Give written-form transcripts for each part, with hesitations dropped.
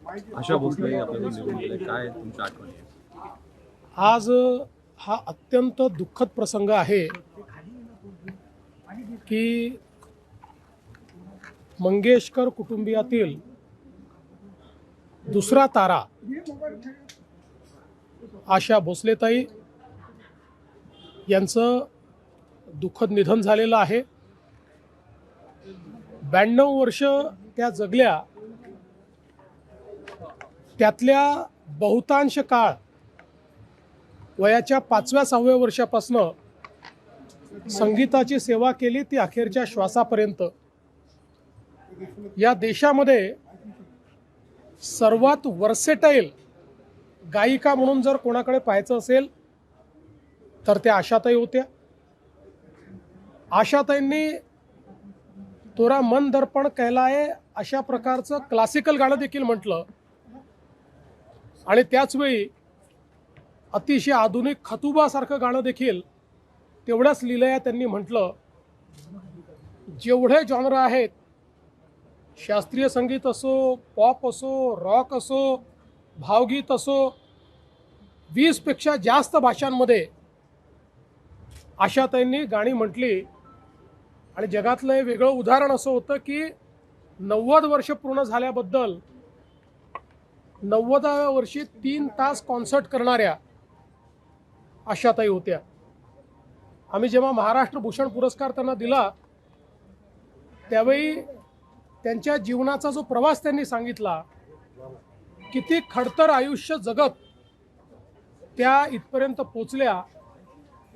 आशा भोसले आपल्याला निवडून गेले, काय तुमच्या आठवणी आहेत? आज हा अत्यंत दुःखद प्रसंग आहे की मंगेशकर कुटुंबियातील दुसरा तारा आशा भोसलेताई यांचं दुःखद निधन झालेलं आहे. 92 वर्ष त्या जगल्या, त्यातल्या बहुतांश काळ वयाच्या 5व्या-6व्या वर्षापासून संगीताची सेवा केली, ती अखेरच्या श्वासापर्यंत. या देशामध्ये सर्वात वर्सेटाईल गायिका म्हणून जर कोणाकडे पाहायचं असेल तर त्या आशाताई होत्या. आशाताईंनी तोरा मन दर्पण कहलाए अशा प्रकारचं क्लासिकल गाणं देखील म्हटलं आणि त्याचवेळी अतिशय आधुनिक खतुबासारखं गाणं देखील तेवढ्याच लीलया त्यांनी म्हटलं. जेवढे जॉनर आहेत, शास्त्रीय संगीत असो, पॉप असो, रॉक असो, भावगीत असो, 20 पेक्षा जास्त भाषांमध्ये आशाताईंनी गाणी म्हटली. आणि जगातलं हे वेगळं उदाहरण असं होतं की 90 वर्ष पूर्ण झाल्याबद्दल 90व्या वर्षी 3 तास कॉन्सर्ट करणाऱ्या आशाताई होत्या. आम्ही जेव्हा महाराष्ट्र भूषण पुरस्कार त्यांना दिला त्यावेळी त्यांच्या जीवनाचा जो प्रवास त्यांनी सांगितला, किती खडतर आयुष्य जगत त्या इथपर्यंत पोचल्या,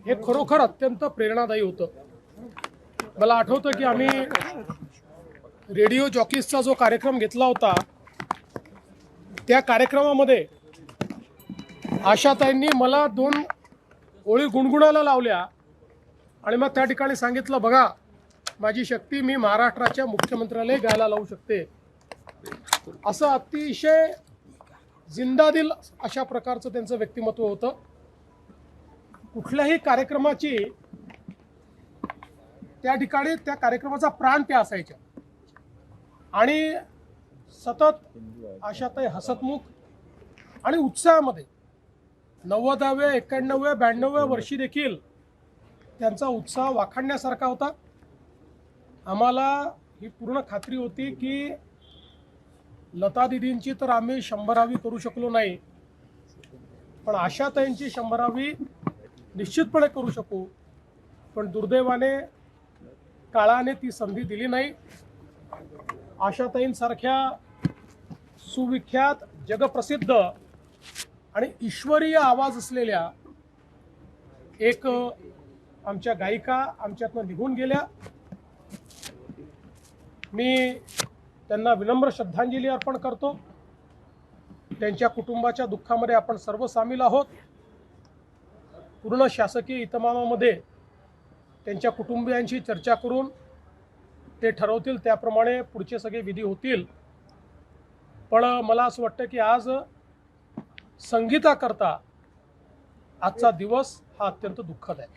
हे खरोखर अत्यंत प्रेरणादायी होतं. मला आठवतं की आम्ही रेडिओ जॉकीजचा जो कार्यक्रम घेतला होता, त्या कार्यक्रमामध्ये आशाताईंनी मला 2 ओळी गुणगुणायला लावल्या आणि मग त्या ठिकाणी सांगितलं, बघा माझी शक्ती, मी महाराष्ट्राच्या मुख्यमंत्र्यालाही गायला लावू शकते. असं अतिशय जिंदादिल अशा प्रकारचं त्यांचं व्यक्तिमत्व होतं. कुठल्याही कार्यक्रमाची त्या ठिकाणी त्या कार्यक्रमाचा प्राण त्या असायच्या आणि सतत आशाताई हसतमुख आणि उत्साहामध्ये 90व्या, 91व्या, 92व्या वर्षी देखील त्यांचा उत्साह वाखाणण्यासारखा होता. आम्हाला ही पूर्ण खात्री होती की लता दिदींची तर आम्ही 100वी करू शकलो नाही, पण आशाताईंची 100वी निश्चितपणे करू शकू. पण दुर्दैवाने काळाने ती संधी दिली नाही. आशाताईंसारख्या सुविख्यात, जगप्रसिद्ध आणि ईश्वरीय आवाज असलेल्या एक आमच्या गायिका आमच्यातनं निघून गेल्या. मी त्यांना विनम्र श्रद्धांजली अर्पण करतो. त्यांच्या कुटुंबाच्या दुःखामध्ये आपण सर्व सामील आहोत. पूर्ण शासकीय इतमामामध्ये त्यांच्या कुटुंबियांशी चर्चा करून ते ठरवतील त्याप्रमाणे पुढचे सगळे विधी होतील. पण मला असं वाटतं की आज संगीताकरता आजचा दिवस हा अत्यंत दुःखद आहे.